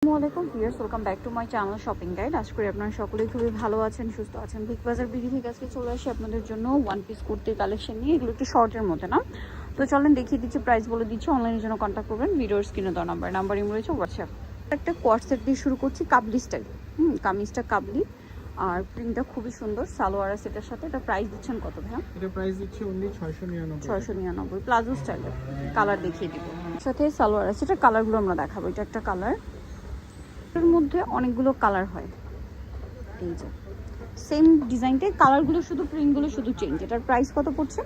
আসসালামাইকুম viewers, welcome back to my channel shopping guide. আশা করি আপনারা সকলেই খুবই ভালো আছেন, সুস্থ আছেন। বিগ বাজার বিডি থেকে আজকে চলে আসি আপনাদের জন্য ওয়ান পিস কুর্তির কালেকশন নিয়ে। এগুলো একটু শর্টের মধ্যে না, তো চলেন দেখিয়ে দিচ্ছি, প্রাইস বলে দিচ্ছি। অনলাইনের জন্য কন্ট্যাক্ট করবেন, ভিডিওর স্ক্রিনে দেওয়া নাম্বার রয়েছে হোয়াটসঅ্যাপ। একটা কোয়ার্ড সেট দিয়ে শুরু করছি, কাবলি স্টাইল। কামিজটা কাবলি আর প্রিন্টটা খুবই সুন্দর, সালোয়ার সেটার সাথে। এটা প্রাইস দিচ্ছেন কত ভাইয়া? এটা প্রাইস দিচ্ছি অনলি 699 699 প্লাজো স্টাইলের। কালার দেখিয়ে দিব, সাথে সালোয়ার আছে। এটা কালারগুলো আমরা দেখাবো। এটা একটা কালার, এর মধ্যে অনেকগুলো কালার হয়। এই যে সেম ডিজাইনটাই কালারগুলো, শুধু প্রিন্টগুলো শুধু চেঞ্জ। এটার প্রাইস কত পড়ছে?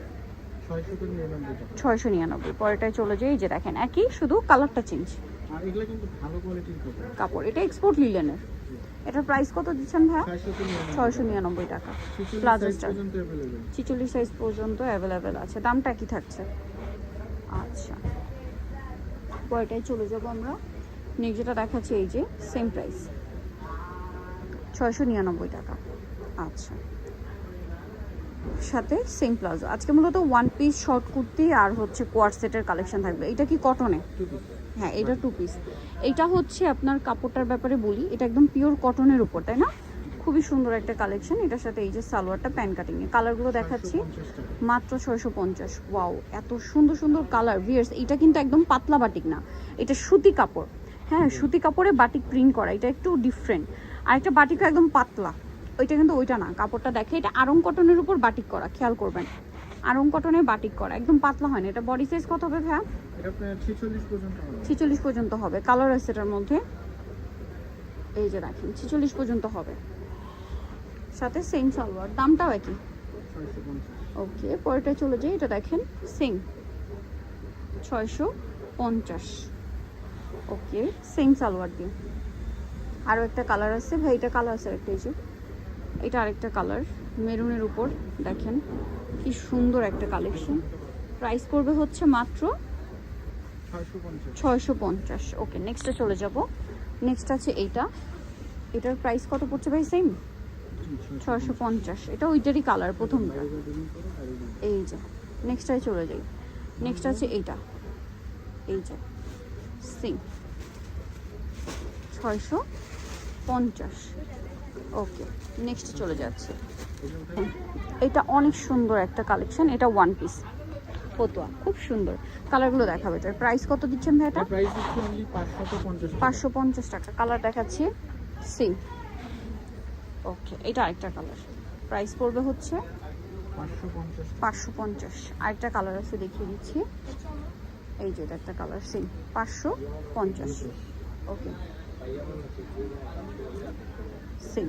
699। পরেরটায় চলে যায়, এই যে দেখেন একই, শুধু কালারটা চেঞ্জ। আর এগুলা কিন্তু ভালো কোয়ালিটির কাপড়। এটা এক্সপোর্ট লিলেনের। এটার প্রাইস কত দিচ্ছেন ভাইয়া? 699 টাকা। প্লাজো স্টাইল 46 সাইজ পর্যন্ত অ্যাভেলেবেল আছে। দামটা কি থাকছে? আচ্ছা, পরেরটায় চলে যাবো আমরা। নেক্সট যেটা দেখাচ্ছি, এই যে সেম প্রাইস 699 টাকা। আচ্ছা, সাথে সেম প্লাজো। আজকে মূলত ওয়ান পিস শর্ট কুর্তি আর হচ্ছে কোয়ার্ড সেটের কালেকশন থাকবে। এটা কি কটনে? হ্যাঁ, এটা টু পিস। এইটা হচ্ছে আপনার কাপড়টার ব্যাপারে বলি, এটা একদম পিওর কটনের উপর, তাই না? খুবই সুন্দর একটা কালেকশন। এটার সাথে এই যে সালোয়ারটা প্যান কাটিং এ। কালারগুলো দেখাচ্ছি, মাত্র 650। ওয়াও, এত সুন্দর সুন্দর কালার ভিয়ার্স। এটা কিন্তু একদম পাতলা বাটিক না, এটা সুতি কাপড়। হ্যাঁ, সুতি কাপড়ে বাটিক প্রিন্ট করা, এটা একটু ডিফারেন্ট। আর একটা বাটিকও একদম পাতলা, ওইটা কিন্তু ওইটা না। কাপড়টা দেখে, এটা আরং কটনের উপর বাটিক করা, খেয়াল করবেন। আরং কটনে বাটিক করা, একদম পাতলা হয় না। এটা বডি সাইজ কত হবে ভাইয়া? এটা 46 পর্যন্ত হবে। 46 পর্যন্ত হবে। কালার আছে এটার মধ্যে, এই যে দেখেন 46 পর্যন্ত হবে। সাথে সেম সালোয়ার, দামটাও একই। 650। ওকে, পরেরটা চলে যাই। এটা দেখেন সেম 650। ওকে, সেম সালোয়ার দিয়ে। আরও একটা কালার আছে ভাই, এটা কালার আছে একটা, এই যে এটা আরেকটা কালার মেরুনের উপর। দেখেন কি সুন্দর একটা কালেকশন। প্রাইস করবে হচ্ছে মাত্র 650। ওকে, নেক্সটে চলে যাব। নেক্সট আছে এইটা। এটার প্রাইস কত পড়ছে ভাই? সেম 650। এটা ওইটারই কালার, প্রথমটা। এই যে নেক্সটটায় চলে যাই। নেক্সট আছে এইটা, এই যে সেম 650। ওকে, নেক্সট চলে যাচ্ছে। এটা অনেক সুন্দর একটা কালেকশন। এটা ওয়ান পিস ফতুয়া, খুব সুন্দর। কালারগুলো দেখাবে। এটার প্রাইস কত দিচ্ছেন ভাই? এটা প্রাইস দিচ্ছি অনলি 550। 550 টাকা। কালার দেখাচ্ছি সেম। ওকে, এটা আরেকটা কালার, প্রাইস পড়বে হচ্ছে 550। আরেকটা কালার আছে, দেখিয়ে দিচ্ছি। এই যে এটা একটা কালার, সেম 550। ওকে, সেম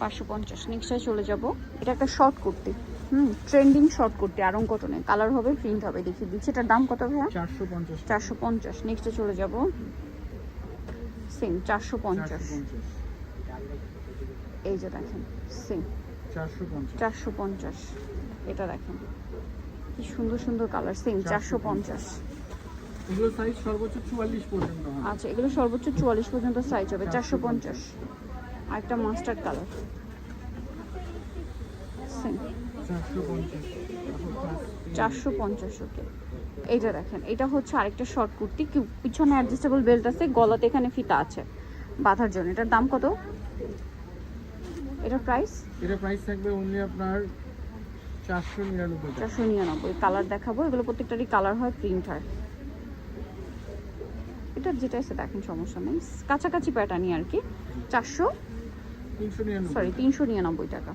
550। নেক্সটে চলে যাব। এটা একটা short kurti, trending short kurti, Aarong কটনে। কালার হবে, প্রিন্ট হবে, দেখিয়ে দিচ্ছি। এটার দাম কত ভাইয়া? 450। নেক্সটে চলে যাব। সেম 450। এই যে দেখেন সেম 450। এটা দেখেন কি সুন্দর সুন্দর কালার, সেম 450। এগুলো সাইজ সর্বোচ্চ 44 পর্যন্ত হবে। আচ্ছা, এগুলো সর্বোচ্চ 44 পর্যন্ত সাইজ হবে। 450। আরেকটা মাস্টার্ড কালার, সেম 450। ওকে, এইটা দেখেন, এটা হচ্ছে আরেকটা শর্ট কুর্তি। পিছনে অ্যাডজাস্টেবল বেল্ট আছে, গলাতে এখানে ফিতা আছে বাঁধার জন্য। এটার দাম কত? এটার প্রাইস থাকবে অনলি আপনার 499 টাকা। 499। কালার দেখাবো, এগুলো প্রত্যেকটারই কালার হয়, প্রিন্ট হয়। এটা যেটা এসে দেখেন, সমস্যা নেই, কাছাকাছি প্যাটার্নই আর কি। 399 টাকা।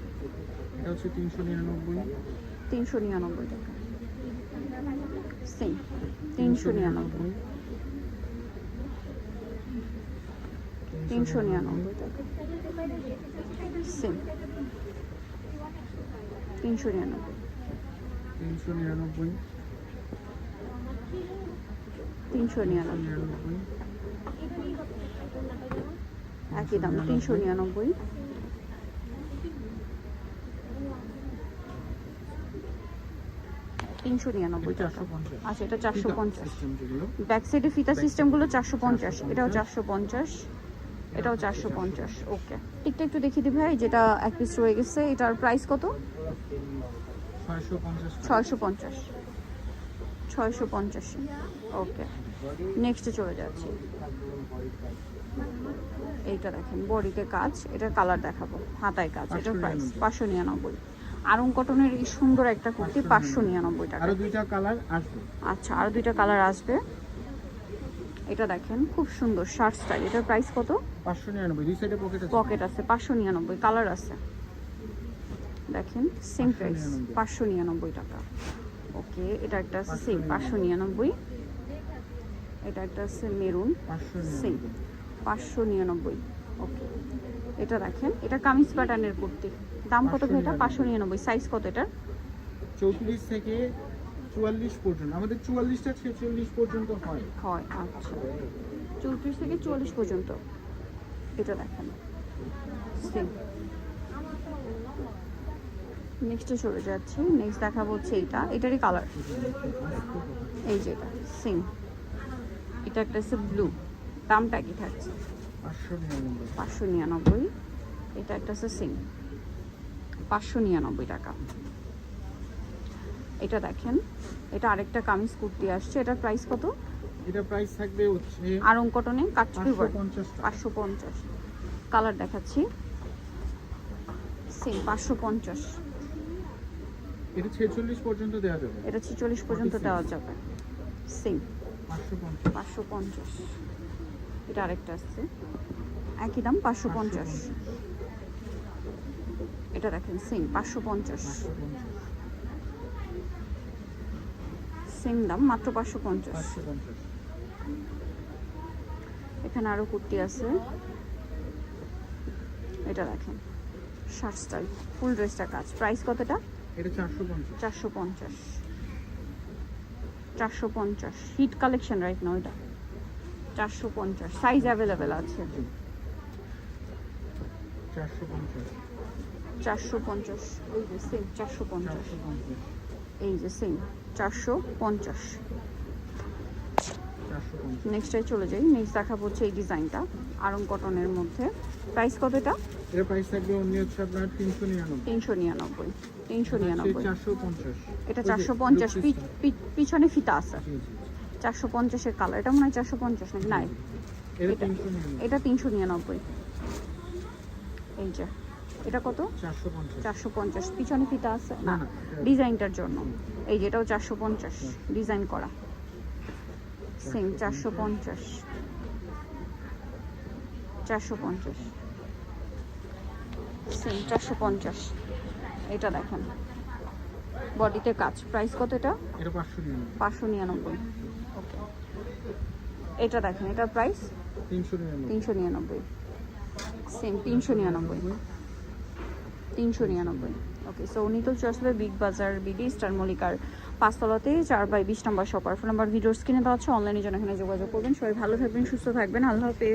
এটা হচ্ছে 399 টাকা। সেম 399 টাকা। সেম 399 একই দাম, 399। টাকা। আচ্ছা, এটা 450। ব্যাক সাইডে ফিতা সিস্টেমগুলো 450। এটাও 450, এটাও 450। ওকে, ঠিকঠাক একটু দেখিয়ে দিই ভাই, যেটা এক পিস রয়ে গেছে। এটার প্রাইস কত? 650। 650। ওকে, নেক্সটে চলে যাচ্ছি। এইটা দেখেন বডিতে কাজ, এটার কালার দেখাবো, হাতায় কাজ, এটার প্রাইস 599 599। আরং কটনের এই সুন্দর একটা কুর্তি 599 টাকা। আরো দুইটা কালার আসবে। আচ্ছা, আর দুইটা কালার আসবে। এটা দেখেন খুব সুন্দর শার্ট স্টাইল, এটার প্রাইস কত? 599, দুই সাইডে পকেট আছে। পকেট আছে, 599, কালার আছে দেখেন, সেম প্রাইস 599 টাকা। ওকে, এটা একটা আছে সেম 599, এটা একটা আছে মেরুন সেম 599। ওকে, এটা দেখেন, এটা কামিজ প্যাটার্নের কুর্তি, দাম কত ভাই এটা? 599। সাইজ কত এটার? 34 থেকে 44 পর্যন্ত, আমাদের 44টা 46 পর্যন্ত হয়। হয় আচ্ছা, 34 থেকে 44 পর্যন্ত। এটা দেখেন সেম। নেক্সটে চলে যাচ্ছি, নেক্সট দেখাবো হচ্ছে এইটা, এটারই কালার এই যে এটা সেম, এটা একটা আছে ব্লু, দামটা কি থাকছে? 599। এটা একটা আছে সেম 599 টাকা। এটা দেখেন, এটা আরেকটা কামিজ কুর্তি আসছে, এটার প্রাইস কত? এটা প্রাইস থাকবে হচ্ছে আরং কটনে কাটছবি ওয়ার্ক 550 টাকা। 550। কালার দেখাচ্ছি সেম 550। এটা 46 পর্যন্ত দেওয়া যাবে। এটা 46 পর্যন্ত দেওয়া যাবে, সেম 550। 550। এটা আরেকটা আসছে একই দাম 550। এটা দেখেন সেম 550, সেম দাম মাত্র 550। 550। এখানে আরো কুর্তি আছে, এটা দেখেন শার্ট স্টাইল, ফুল ড্রেসটা কাজ, প্রাইস কতটা? এটা 450। 450। 450 হিট কালেকশন রাইট নাও, এটা 450। সাইজ অ্যাভেলেবেল আছে। 450। 450, এই যে সেম 450, 450। এই যে সেম 450। 450। নেক্সটে চলে যাই, নেক্সট দেখাবো হচ্ছে এই ডিজাইনটা আরং কটনের মধ্যে, প্রাইস কত এটা? এর প্রাইস থাকবে অন্য হচ্ছে আপনার 399। 399। 399। 450। এটা 450, পিছনে ফিতা আছে। জি জি। 450 এর কালার, এটা মনে হয় 450 নাকি? নাই, এটা এটা 399। এটা 399। এই যে এটা কত? 450। 450, পিছনে ফিতা আছে না, না, না, এটা- ডিজাইনটার জন্য। এই যে এটাও 450 ডিজাইন করা, সেম 450। 450 সেম 450। এটা দেখেন বডিতে কাজ, প্রাইস কত এটা? এটা 599। 599। ওকে, এটা দেখেন, এটার প্রাইস 399। 399, সেম 399। 399। ওকে, সো উনি তো আসলে বিগ বাজার বিডি স্টার মল্লিকার 5 তলাতে 4/20 নম্বর শপার। ফোন নাম্বার ভিডিওর স্ক্রিনে দেওয়া আছে, অনলাইনে জন্য এখানে যোগাযোগ করবেন। সবাই ভালো থাকবেন, সুস্থ থাকবেন, আল্লাহ হাফেজ।